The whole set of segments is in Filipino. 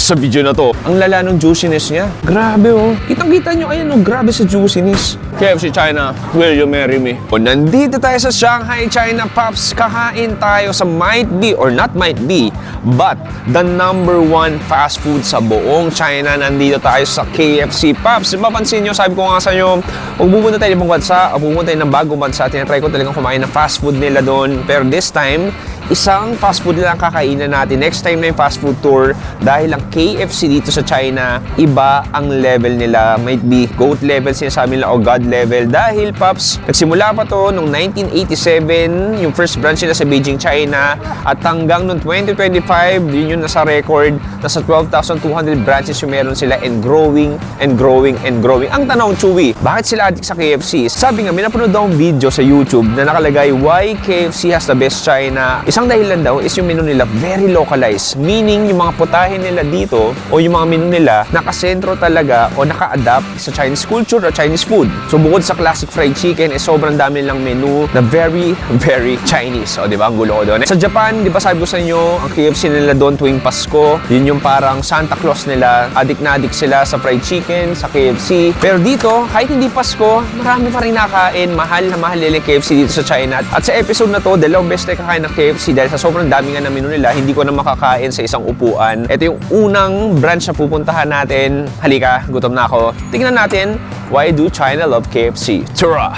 sa video na to. Ang lala ng juiciness niya. Grabe oh. Kitang-kita nyo, ayan oh, grabe sa juiciness. KFC China, will you marry me? O nandito tayo sa Shanghai, China, Pops. Kakain tayo sa might be or not might be, but the #1 fast food sa buong China. Nandito tayo sa KFC, Pops. Mapansin nyo, sabi ko nga sa inyo, huwag pupunta tayo ng ibang bansa, o pupunta tayo ng bagong bansa. Tinatry ko talagang kumain ng fast food nila doon. Pero this time, isang fast food lang kakainan natin. Next time na yung fast food tour, dahil ang KFC dito sa China, iba ang level nila. Might be GOAT level, sinasabi nila, o God level. Dahil, Pops, nagsimula pa to noong 1987, yung first branch nila sa Beijing, China. At hanggang noong 2025, yun yung nasa record, nasa 12,200 branches yung meron sila, and growing, and growing, and growing. Ang tanong, Chewy, bakit sila adik sa KFC? Sabi nga, may napanood daw ang video sa YouTube na nakalagay, why KFC has the best China. Isang dahilan daw is yung menu nila very localized. Meaning, yung mga putahe nila dito o yung mga menu nila nakasentro talaga o naka-adapt sa Chinese culture o Chinese food. So, bukod sa classic fried chicken, sobrang dami nilang menu na very, very Chinese. O, di ba? Ang gulo ko doon. Sa Japan, di ba sabi ko sa inyo, ang KFC nila doon tuwing Pasko, yun yung parang Santa Claus nila. Adik na adik sila sa fried chicken, sa KFC. Pero dito, kahit hindi Pasko, marami pa rin nakain. Mahal na mahal nila KFC dito sa China. At sa episode na to, dalawang best tayo kakain ng KFC dahil sa sobrang dami nga na menu nila, hindi ko na makakain sa isang upuan. Ito yung unang branch na pupuntahan natin. Halika, gutom na ako. Tingnan natin, why do China love KFC? Tara!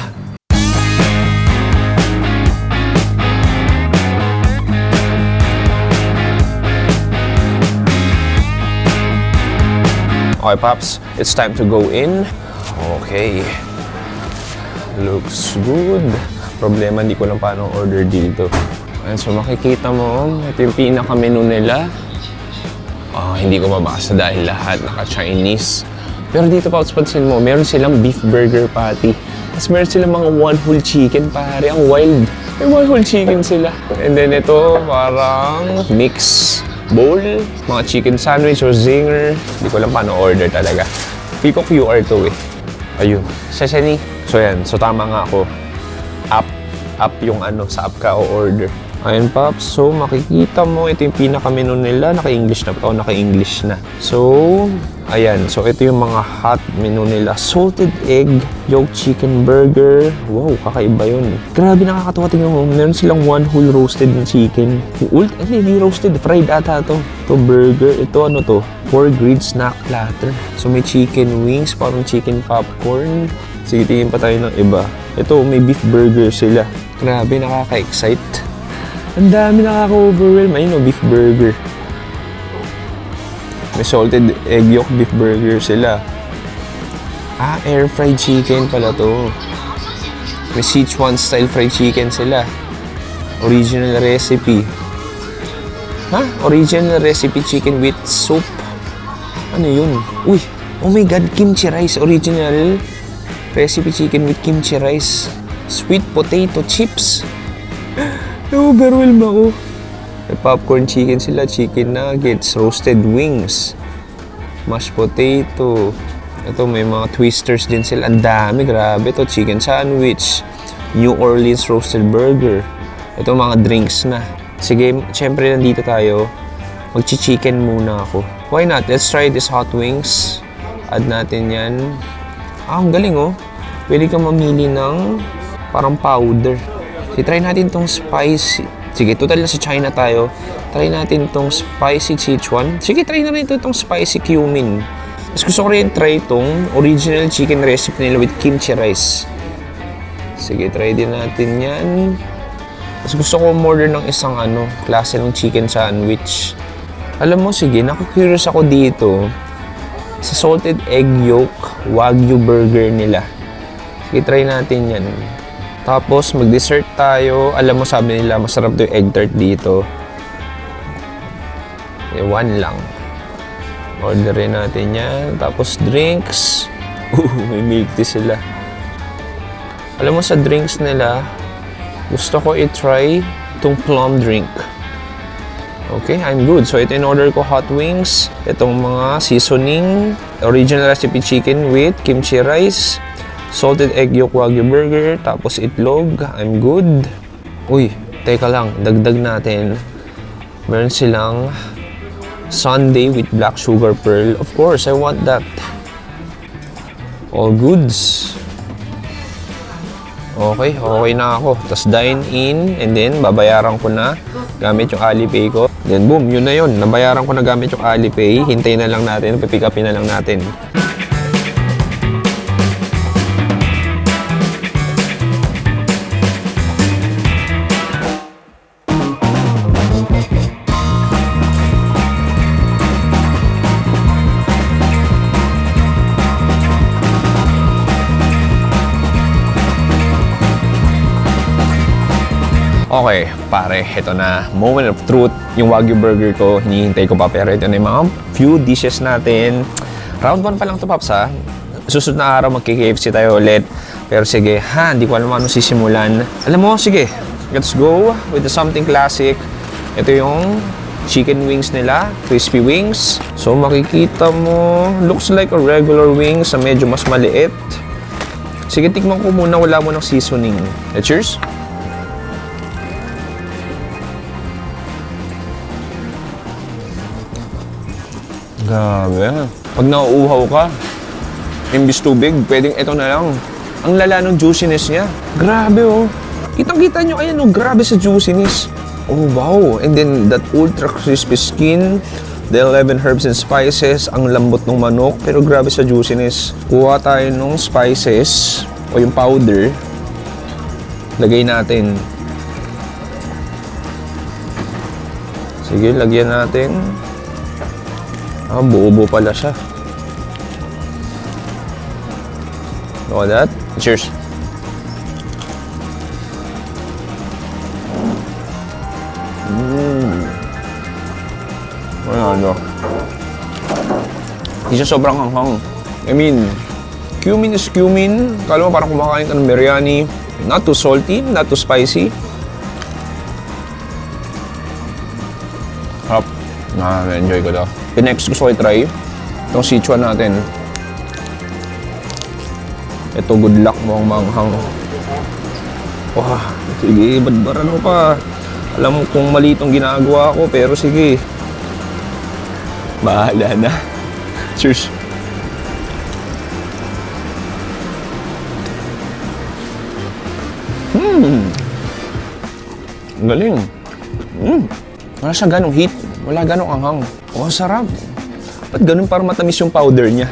Okay, Pops, it's time to go in. Okay. Looks good. Problema, hindi ko lang paano order dito. Ayan, so makikita mo, ito yung pinaka-menu nila. Hindi ko mabasa dahil lahat naka-Chinese. Pero dito, Pops, pansin mo, meron silang beef burger patty. Tapos meron silang mga one whole chicken, pare. Ang wild. May one whole chicken sila. And then ito, parang mix bowl, mga chicken sandwich or zinger. Hindi ko lang paano order talaga. Feel ko QR to eh. Ayun. Seseni. So yan, so tama nga ako. App yung sa app ka o order. Ayun, Pops. So, makikita mo, ito yung pinaka-menu nila. Naka-English na. Naka-English na. So, ayan. So, ito yung mga hot menu nila. Salted egg, yolk chicken burger. Wow, kakaiba yun. Grabe, nakakatawa. Tingnan mo. Meron silang one whole roasted na chicken. Hindi roasted. Fried ata to. Ito, burger. Ito, ano to? 4 grilled snack platter. So, may chicken wings, parang chicken popcorn. Sige, tingin pa tayo ng iba. Ito, may beef burger sila. Grabe, nakaka-excite. Ang dami nakaka-overwhelm. Ayun o, beef burger. May salted egg yolk beef burger sila. Air fried chicken pala to. May Sichuan style fried chicken sila. Original recipe. Original recipe chicken with soup. Ano yun? Uy! Oh my God! Kimchi rice. Original recipe chicken with kimchi rice. Sweet potato chips. Na-overwhelm ako. May popcorn chicken sila, chicken nuggets, roasted wings, mashed potato. Ito, may mga twisters din sila. Ang dami, grabe. Ito, chicken sandwich, New Orleans roasted burger. Ito, mga drinks na. Sige, syempre nandito tayo. Magchi-chicken muna ako. Why not? Let's try this hot wings. Add natin yan. Ang galing oh. Pwede kang mamili ng parang powder. Try natin tong spicy. Sige, total na sa China tayo. Try natin tong spicy Sichuan. Sige, try na rin itong spicy cumin. Mas gusto ko rin try itong original chicken recipe nila with kimchi rice. Sige, try din natin yan. Mas gusto ko order ng isang klase ng chicken sandwich. Alam mo, sige, naku-curious ako dito sa salted egg yolk wagyu burger nila. Sige, try natin yan. Tapos, mag-dessert tayo. Alam mo, sabi nila, masarap to yung egg tart dito. One lang. Orderin natin yan. Tapos, drinks. May milk tea sila. Alam mo, sa drinks nila, gusto ko i-try itong plum drink. Okay, I'm good. So, ito in-order ko hot wings. Itong mga seasoning. Original recipe chicken with kimchi rice. Salted egg yolk wagyu burger, tapos itlog. I'm good. Uy, teka lang, dagdag natin. Meron silang sundae with black sugar pearl. Of course, I want that. All goods. Okay na ako. Tapos dine in and then babayaran ko na gamit yung Alipay ko. Then boom, yun na yun. Nabayaran ko na gamit yung Alipay. Hintayin na lang natin, pipick upin na lang natin. Okay, pare, ito na. Moment of truth. Yung Wagyu burger ko, hinihintay ko pa. Pero ito na yung mga few dishes natin. Round 1 pa lang to, Paps, ha? Susunod na araw, magki-KFC tayo ulit. Pero sige, hindi ko alam ano sisimulan. Alam mo, sige, let's go with the something classic. Ito yung chicken wings nila, crispy wings. So, makikita mo, looks like a regular wings na medyo mas maliit. Sige, tikman ko muna, wala mo ng seasoning. Cheers! Grabe. Pag nauuhaw ka, imbis tubig, pwedeng ito na lang. Ang lala ng juiciness niya. Grabe, oh. Kitang-kita nyo, ayan, oh, grabe sa juiciness. Oh, wow. And then, that ultra crispy skin, the 11 herbs and spices, ang lambot ng manok, pero grabe sa juiciness. Kuha tayo ng spices, o yung powder, lagay natin. Sige, lagyan natin. Buo-buo pala siya. Look at that. Cheers. Ano? Hindi siya sobrang hanghang. I mean, cumin is cumin. Kala mo parang kumakain ka ng biryani. Not too salty, not too spicy. Harap. Na-enjoy ko to. The next gusto ko i-try, itong Sichuan natin. Ito, good luck mo ang manghang. Wah, sige, badbaran mo pa. Alam mo kung mali itong ginagawa ko, pero sige. Bahala na. Cheers. Ang galing. Wala siya ganong heat. Wala ganong anghang. Oh, sarap. Ba't ganun para matamis yung powder niya?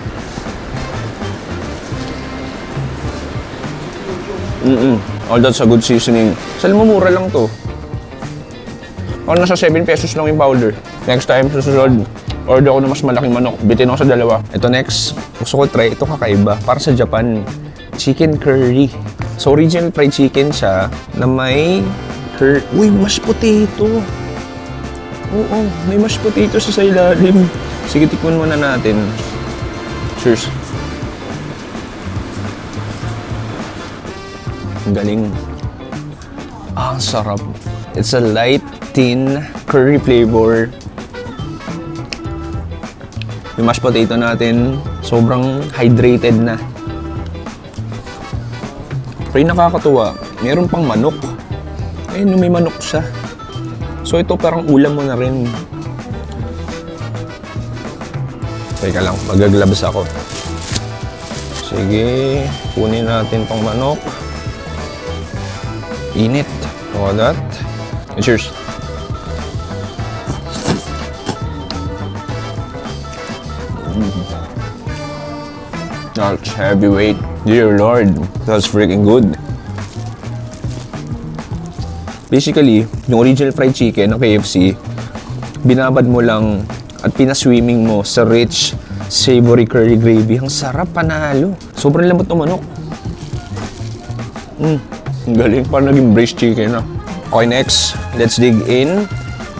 All that's a good seasoning. Sa mura lang to. O, nasa 7 pesos lang yung powder. Next time, susunod, order ako ng mas malaking manok. Bitin ako sa dalawa. Ito next, gusto ko try. Ito kakaiba. Para sa Japan, chicken curry. So, original fried chicken siya na may Uy, mashed potato. Oo, may mashed potato sa ilalim. Sige, tikman muna natin. Cheers. Ang galing. Ang sarap. It's a light, thin, curry flavor. Yung mashed potato natin, sobrang hydrated na. Pero yung nakakatuwa, meron pang manok. Ayun, may manok siya. So ito parang ulam mo na rin. Teka lang, magaglabs ako. Sige, kunin natin tong manok. Init. Look at that. And cheers. That's heavyweight. Dear Lord, that's freaking good. Basically, yung original fried chicken ng KFC, binabad mo lang at pinaswimming mo sa rich, savory curry gravy. Ang sarap, panalo. Sobrang lambot ng manok. Ang galing, parang naging braised chicken na. Okay, next, let's dig in.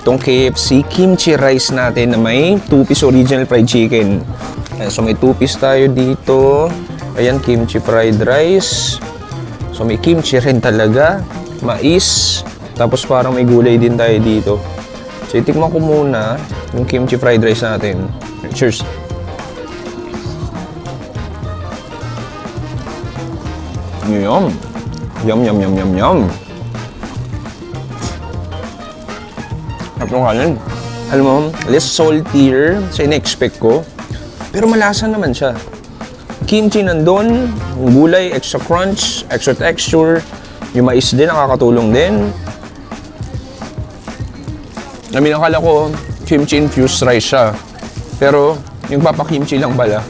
Itong KFC kimchi rice natin na may 2-piece original fried chicken. So may 2-piece tayo dito. Ayan, kimchi fried rice. So may kimchi rin talaga. Mais. Tapos parang may gulay din tayo dito. So itikman ko muna yung kimchi fried rice natin. Cheers! Yum! Yum, yum, yum, yum, yum! Sarap yung kanin. alam mo, less saltier sa in-expect ko. Pero malasa naman siya. Kimchi nandun, yung gulay, extra crunch, extra texture. Yung mais din, nakakatulong din. I mean, akala ko kimchi-infused rice siya. Pero yung papa-kimchi lang pala.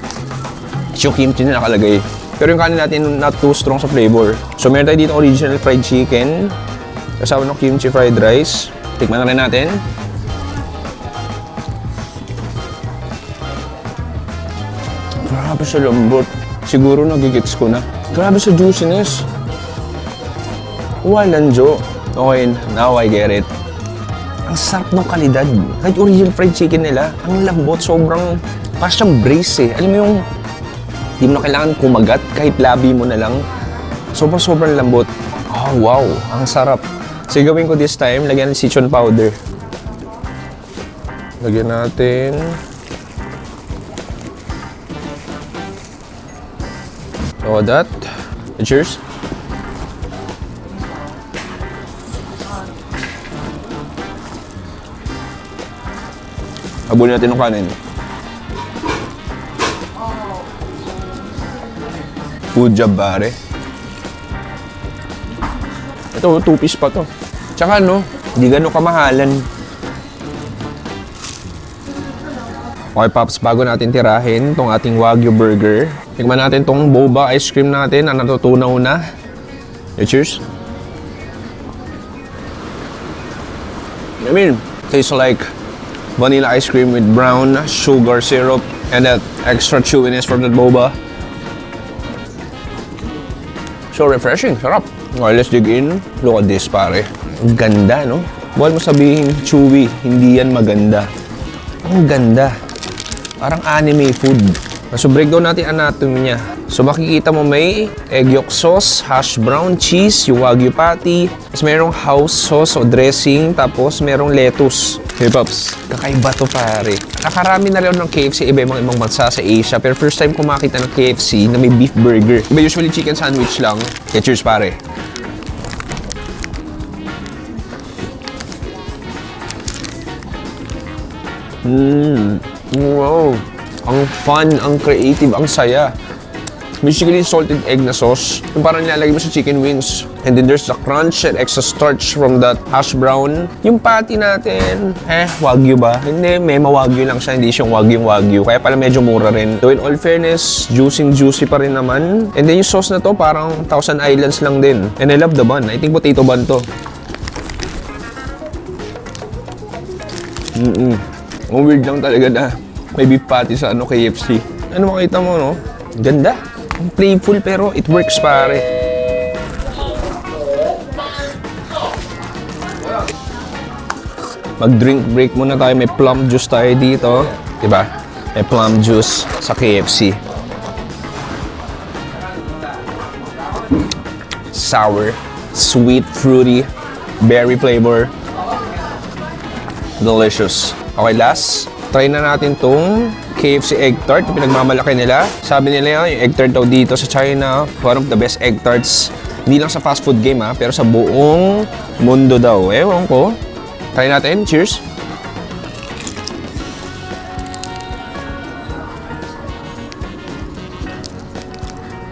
Yung kimchi na nakalagay. Pero yung kanin natin not too strong sa flavor. So meron tayo dito original fried chicken. Kasama ng kimchi fried rice. Tikman na rin natin. Grabe sa lambot. Siguro nagigits ko na. Grabe sa juiciness. Walang jo. Okay, now I get it. Ang sarap ng kalidad. Kahit original fried chicken nila, ang lambot, sobrang parang siyang brace eh. Alam mo yung di mo na kailangan kumagat kahit labi mo na lang. Sobrang lambot. Oh, wow. Ang sarap. So, gawin ko this time, lagyan ng Sichuan powder. Lagyan natin. So, that. Cheers. Abulin natin ng kanin. Food job, pare. Ito, 2-piece pa to. Tsaka no, hindi gano'ng kamahalan. Okay, Pops, bago natin tirahin itong ating Wagyu burger, tikman natin itong boba ice cream natin na natutunaw na. Cheers. I mean, tastes like vanilla ice cream with brown sugar syrup and that extra chewiness from that boba. So refreshing, sarap. Okay, let's dig in. Look at this, pare. Ang ganda, no? Buwan mo sabihin, chewy, hindi yan maganda. Ang ganda. Parang anime food. So breakdown natin anatomy niya. So makikita mo may egg yolk sauce, hash brown, cheese, yung wagyu patty, tapos merong house sauce o dressing, tapos merong lettuce. Hey Pops, kakaiba to pare. Nakarami na rin ng KFC iba-ibang ibang bansa sa Asia, pero first time ko makita ng KFC na may beef burger. Iba usually chicken sandwich lang. Okay, cheers pare. Wow. Ang fun, ang creative, ang saya. Basically, salted egg na sauce. Yung parang nilalagay mo sa chicken wings. And then there's the crunch and extra starch from that hash brown. Yung patty natin, wagyu ba? Hindi, may mawagyu lang siya. Hindi siyang wagyu. Kaya pala medyo mura rin. So in all fairness, juicy pa rin naman. And then yung sauce na to, parang Thousand Islands lang din. And I love the bun. I think potato bun to. Ang weird lang talaga na may beef patty sa KFC. Ano makita mo, no? Ganda. Ang playful pero it works, pare. Mag-drink break muna tayo. May plum juice tayo dito. Diba? May plum juice sa KFC. Sour, sweet, fruity, berry flavor. Delicious. Okay, last. Try na natin tong KFC egg tart na pinagmamalaki nila. Sabi nila yung egg tart daw dito sa China, one of the best egg tarts. Hindi lang sa fast food game pero sa buong mundo daw. Ewan ko. Try natin. Cheers.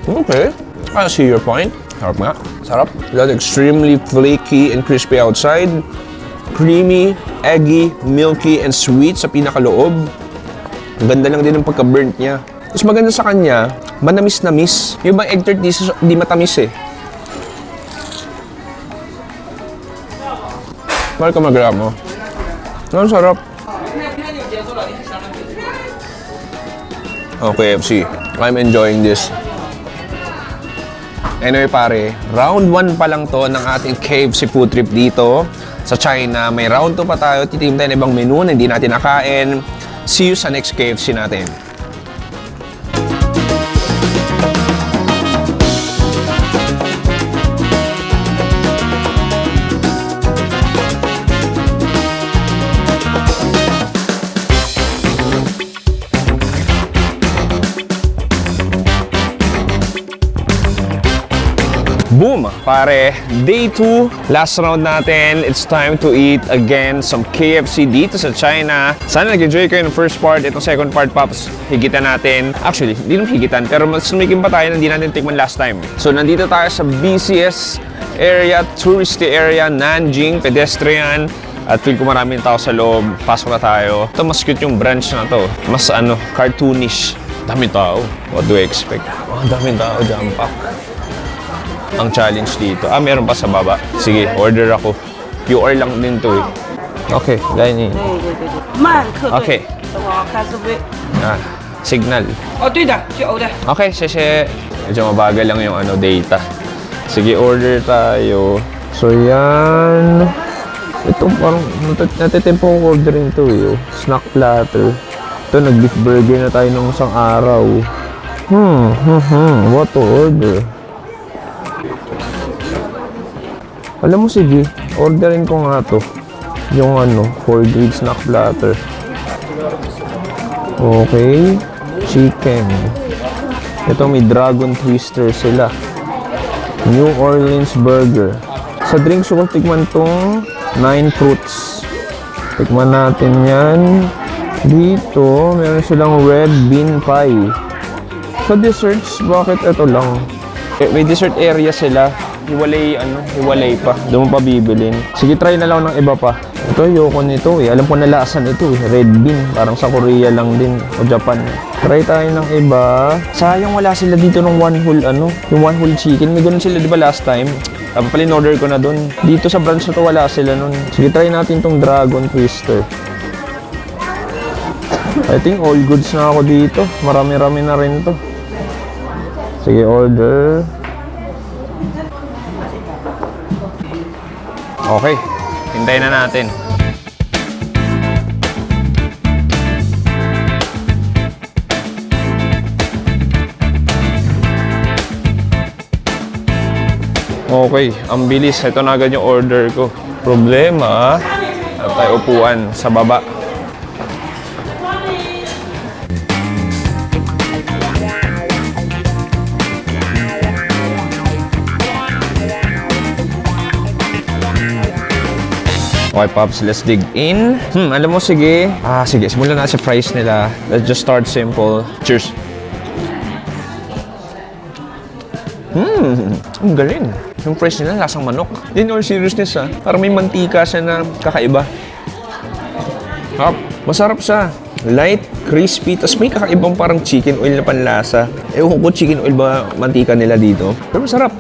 Okay. I see your point. Sarap nga. Sarap. That's extremely flaky and crispy outside. Creamy, eggy, milky, and sweet sa pinakaloob. Ang ganda lang din ng pagka-burnt niya. Tapos maganda sa kanya, manamis-namis. Yung bang egg tart di matamis eh. Mahal ka mag-gramo. Ang sarap. Okay, FC. I'm enjoying this. Anyway pare, round 1 pa lang to ng ating KFC food trip dito sa China. May round 2 pa tayo. Titignan tayo ng ibang menu na hindi natin nakain. See you sa next KFC natin. Boom! Pare, day 2. Last round natin. It's time to eat again some KFC dito sa China. Sana nag-enjoy kayo ng first part. Itong second part, Pops, higitan natin. Actually, hindi naman higitan, pero mas sumikim pa tayo na hindi natin tikman last time. So, nandito tayo sa BCS area, touristy area, Nanjing, pedestrian. At feel ko maraming tao sa loob. Pasok na tayo. Ito, mas cute yung branch na to. Mas cartoonish. Daming tao. What do I expect? Daming tao, jam pack. Ang challenge dito. Meron pa sa baba. Sige, order ako. QR lang din to eh. Okay, line in. 慢课对 Okay. 等我开始背。 Signal. 哦，对的，就欧的。 Okay, sheshe. Medyo mabagal lang yung data. Sige, order tayo. So, yan. Ito parang natitempo ko orderin to eh. Snack platter. Ito, nag-beef burger na tayo nung isang araw. What to order? Alam mo, sige, orderin ko nga to. Yung 4-grade snack platter. Okay. Chicken. Ito, may dragon twister sila. New Orleans burger. Sa drinks ko tikman tong 9 fruits. Tikman natin yan. Dito, meron silang red bean pie. Sa desserts, bakit ito lang? May dessert area sila. Hiwalay pa. Doon mo pa bibilin. Sige, try na lang ng iba pa. Ito, ayoko nito eh. Alam ko na lasan ito eh. Red bean. Parang sa Korea lang din. O Japan. Try tayo ng iba. Sayang wala sila dito ng one whole yung one whole chicken. May ganun sila di ba last time? Pala in-order ko na dun. Dito sa branch na to wala sila nun. Sige, try natin tong dragon twister. I think all goods na ako dito. Marami-rami na rin to. Sige, order. Okay, hintayin na natin. Okay, ang bilis. Ito na agad yung order ko. Problema, tayo upuan sa baba. Okay, Pops, let's dig in. Alam mo, sige. Sige, simulan na sa price nila. Let's just start simple. Cheers. Ang galing. Yung price nila, lasang manok. In all seriousness, parang may mantika siya na kakaiba. Masarap siya. Light, crispy, tapos may kakaibang parang chicken oil na panlasa. Ewan ko chicken oil ba mantika nila dito. Pero masarap.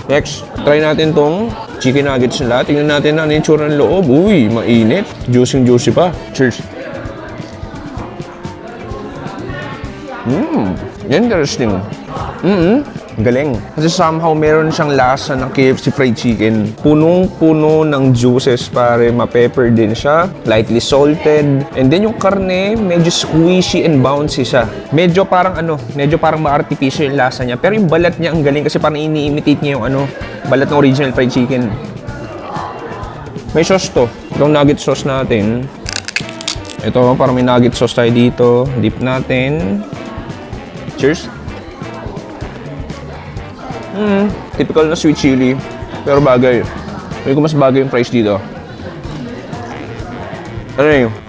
Next, try natin tong chicken nuggets nila. Tingnan natin ano yung tsura ng loob. Uy, mainit. Juicy pa. Cheers. Interesting. Galing. Kasi somehow meron siyang lasa ng KFC fried chicken. Punong-puno ng juices, pare. Ma-pepper din siya. Lightly salted. And then yung karne, medyo squishy and bouncy siya. Medyo parang ma-artificial yung lasa niya. Pero yung balat niya ang galing kasi parang ini-imitate niya yung balat ng original fried chicken. May sauce to. Itong nugget sauce natin. Ito, parang may nugget sauce tayo dito. Dip natin. Cheers. Typical na sweet chili. Pero bagay. May mas bagay yung price dito.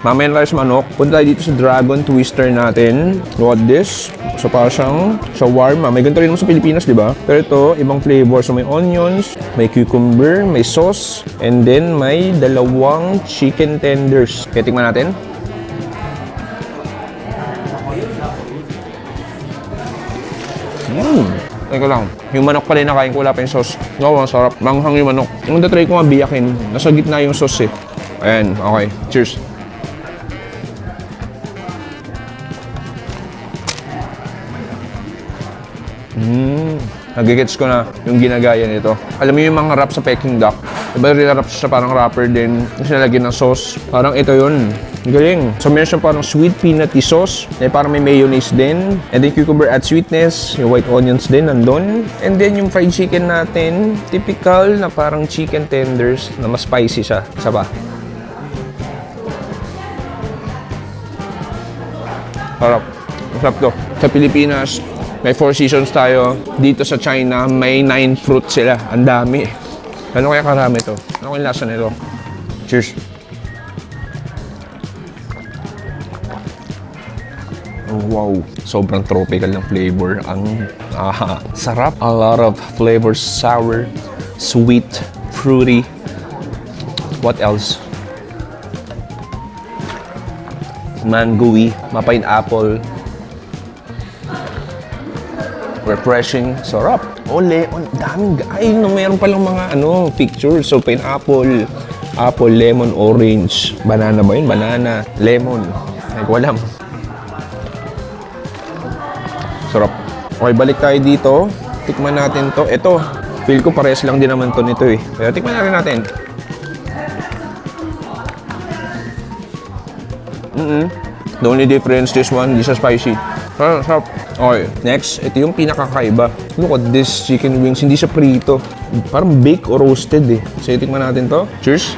Mamaya na tayo sa manok. Punta tayo dito sa dragon twister natin. Look at this. So para siyang shawarma. May ganito rin mo sa Pilipinas, di ba? Pero ito, ibang flavor. So may onions, may cucumber, may sauce, and then may dalawang chicken tenders. Kaya tingnan natin. Teka lang. Yung manok pala yung nakain ko, wala pa yung sauce. No, ang sarap. Manghang yung manok. Yung natry ko nga biyakin, nasa gitna yung sauce eh. Ayan, okay. Cheers. Nagigets ko na yung ginagaya nito. Alam mo yung mga wrap sa Peking duck? Diba rinarap siya parang wrapper din. Kasi nalagyan ng sauce. Parang ito yun. Galing. So meron siya parang sweet peanut sauce. Parang may mayonnaise din. And then cucumber adds sweetness. Yung white onions din nandun. And then yung fried chicken natin, typical na parang chicken tenders na mas spicy siya. Isa pa. Sarap. Masarap to. Sa Pilipinas, May 4 seasons tayo. Dito sa China, may 9 fruit sila. Ang dami. Ano kaya karami to? Ano kaya lasa nito? Cheers. Oh, wow. Sobrang tropical ng flavor. Ang sarap. A lot of flavors. Sour, sweet, fruity. What else? Mangoey, ma-pineapple. Refreshing, sarap. Ole, daming, ay, no, mayroon palang mga, pictures. So, pineapple, apple, lemon, orange. Banana ba yun? Banana, lemon. Ay, walam. Sarap. Okay, balik tayo dito. Tikman natin to. Ito, feel ko parehas lang din naman to nito eh. Pero tikman natin. The only difference, this one, this is spicy. Sarap. Okay, next, ito yung pinakakaiba. Look at this chicken wings, hindi siya prito. Parang baked or roasted eh. So, tikman natin to. Cheers.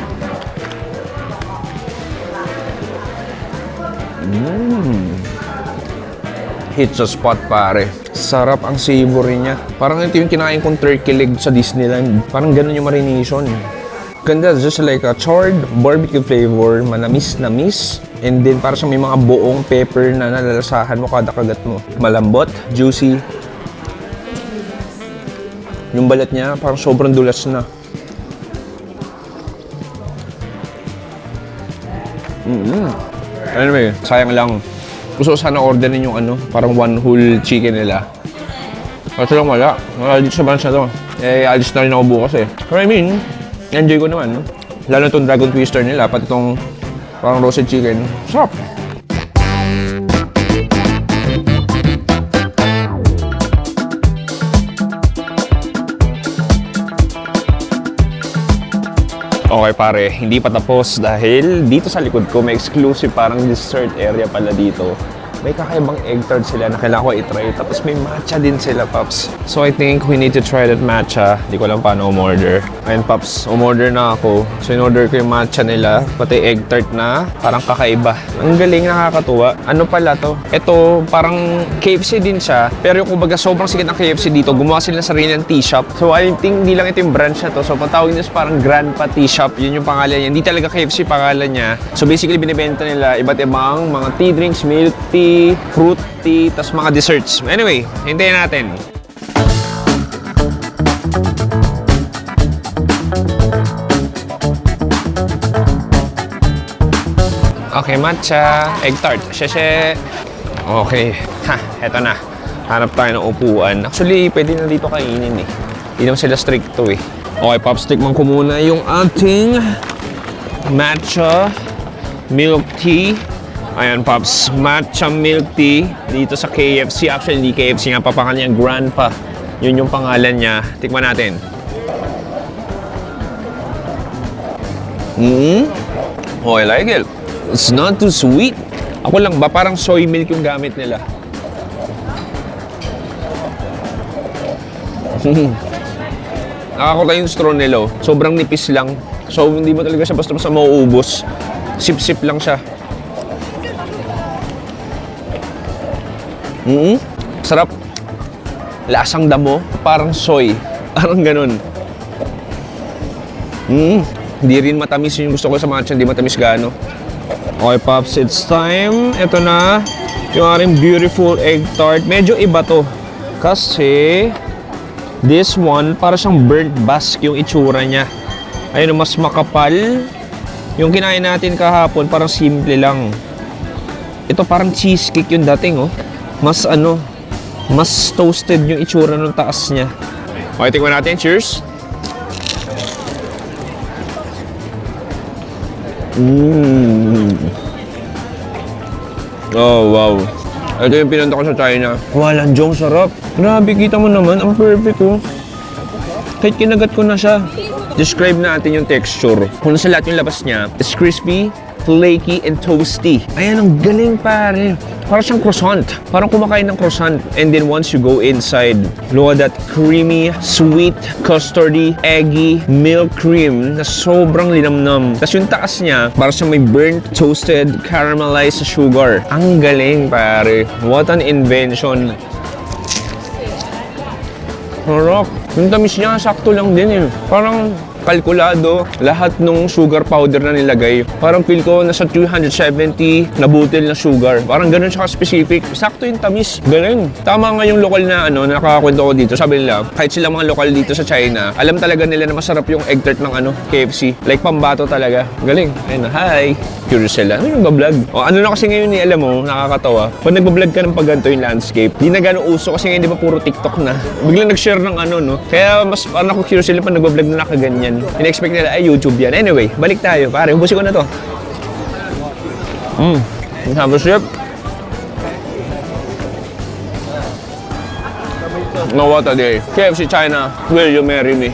Hit sa spot, pare. Sarap ang savory niya. Parang ito yung kinain kong turkey leg sa Disneyland. Parang ganun yung marination. Ganda, just like a charred barbecue flavor, manamis-namis. And then para sa may mga buong pepper na nalalasahan mo kada kagat mo. Malambot, juicy. Yung balat niya parang sobrang dulas na. Anyway, sayang lang. Gusto ko sana orderin yung parang one whole chicken nila. Kaso lang wala. Wala dito sa branch na to. Eh, alis na rin ako bukas eh. Pero I mean, enjoy ko naman. Lalo itong dragon twister nila, pati itong parang roasted chicken. Sarap! Okay pare, hindi pa tapos dahil dito sa likod ko may exclusive parang dessert area pala dito. May kakaibang egg tart sila na kailangan ko i-try. Tapos may matcha din sila, Pops. So I think we need to try that matcha. Hindi ko alam paano umorder. Ayun, Pops, umorder na ako. So in-order ko yung matcha nila, pati egg tart na parang kakaiba. Ang galing, nakakatuwa. Ano pala to? Ito, parang KFC din siya. Pero yung kumbaga sobrang sikat ng KFC dito, gumawa sila ng sarili ng tea shop. So I think hindi lang ito yung branch na to. So patawag niya parang Grandpa Tea Shop. Yun yung pangalan niya. Hindi talaga KFC pangalan niya. So basically binibenta nila iba't ibang mga tea drinks, milk tea, fruit tea, tas mga desserts. Anyway, hintayin natin. Okay, matcha, egg tart, sheshe. Okay, eto na. Hanap tayo ng upuan. Actually, pwede na dito kainin eh. Hindi naman sila stricto eh. Okay, Pops, tikman ko muna yung ating matcha milk tea. Ayan, Pops, matcha milk tea dito sa KFC. Actually, hindi KFC nga, papangalan niya Grandpa. Yun yung pangalan niya. Tikman natin. Oh, I like it. It's not too sweet. Ako lang ba, parang soy milk yung gamit nila. Nakakota yung straw nila. Sobrang nipis lang. So, hindi mo talaga siya basta-basta mauubos. Sip-sip lang siya. Sarap. Lasang damo, parang soy. Parang ganun. Hindi rin matamis yung gusto ko sa matcha, hindi matamis gaano. Okay, Pops, it's time. Ito na yung aking beautiful egg tart. Medyo iba to. Kasi this one, para siyang burnt bask yung itsura niya. Ayun, mas makapal. Yung kinain natin kahapon, parang simple lang. Ito parang cheesecake yung dating, oh. Mas mas toasted yung itsura ng taas niya. Okay, tingnan natin. Cheers! Oh, wow. Ito yung pinunta ko sa China. Walang jong sarap. Grabe, kita mo naman. Ang perfect, oh. Kahit kinagat ko na siya. Describe natin yung texture. Kung sa lahat yung labas niya, it's crispy, flaky, and toasty. Ayan, ang galing, pare. Parang siyang croissant. Parang kumakain ng croissant. And then once you go inside, look at that creamy, sweet, custardy, eggy, milk cream na sobrang linamnam. Tapos yung taas niya, parang siyang may burnt, toasted, caramelized sugar. Ang galing, pare. What an invention. Sarap. Yung tamis niya, sakto lang din eh. Parang kalkulado, lahat ng sugar powder na nilagay. Parang feel ko nasa 270 na butil na sugar. Parang ganun siya specific. Sakto yung tamis. Galing. Tama nga yung lokal na nakakakwento ko dito. Sabi nila, kahit sila mga lokal dito sa China, alam talaga nila na masarap yung egg tart ng KFC. Like pambato talaga. Galing. Ayun na, hi. Curious sila. Ano nagbablog? O ano na kasi ngayon ni alam mo, nakakatawa. Pag nagbablog ka ng pagganto yung landscape, di na gano'ng uso kasi ngayon di ba puro TikTok na. Biglang nag-share ng no? Kaya mas parang ako curious sila pag nagbablog na nakaganyan. In-expect nila, ay YouTube yan. Anyway, balik tayo. Pare, hubusin ko na to. Have a sip. No, what a day. KFC China, will you marry me?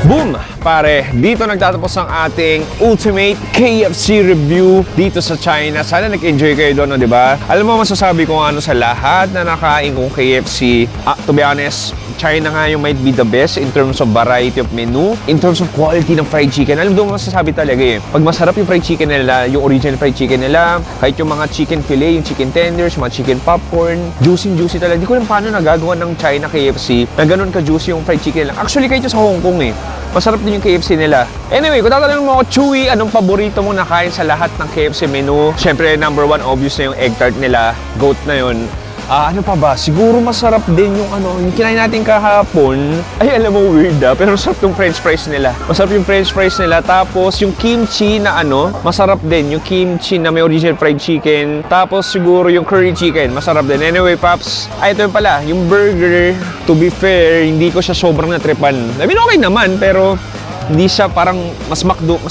Boom! Pare, dito nagtatapos ang ating ultimate KFC review dito sa China. Sana nag-enjoy kayo doon, di ba? Alam mo, masasabi ko sa lahat na nakain kong KFC, to be honest, China nga yung might be the best in terms of variety of menu, in terms of quality ng fried chicken. Alam mo, masasabi talaga eh. Pag masarap yung fried chicken nila, yung original fried chicken nila, kahit yung mga chicken fillet, yung chicken tenders, mga chicken popcorn, juicy talaga. Hindi ko alam paano nagagawa ng China KFC na ganun ka-juicy yung fried chicken nila. Actually, kahit yung sa Hong Kong eh. Masarap din yung KFC nila. Anyway, kung tatanungin mo ako, Chewy, anong paborito mo nakain sa lahat ng KFC menu? Siyempre, number one, obvious na yung egg tart nila. Goat na yun. Ano pa ba? Siguro masarap din yung yung kinain natin kahapon. Ay, alam mo, weird pero masarap yung french fries nila. Masarap yung french fries nila. Tapos, yung kimchi na masarap din. Yung kimchi na may original fried chicken. Tapos, siguro yung curry chicken. Masarap din. Anyway, Paps, ito yung pala. Yung burger, to be fair, hindi ko siya sobrang natripan. I mean, okay naman, pero hindi siya parang mas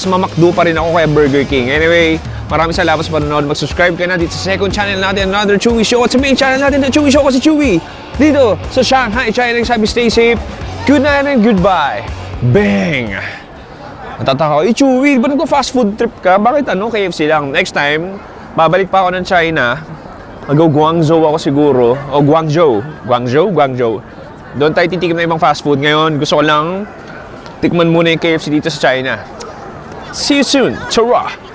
mamakdo pa rin ako kaya Burger King. Anyway, maraming salamat sa panonood. Mag-subscribe ka na dito sa second channel natin, Another Chewy Show. At sa main channel natin, The Chewy Show, kasi Chewy. Dito sa Shanghai, China. Sabi, stay safe. Good night and goodbye. Bang! Natataka ko, Chewy, ba nagpa-fast food trip ka? Bakit KFC lang? Next time, babalik pa ako ng China. Mag-Guangzhou ako siguro. O Guangzhou. Guangzhou. Doon tayo titikim na ibang fast food. Ngayon, gusto ko lang tikman muna yung KFC dito sa China. See you soon. Tara!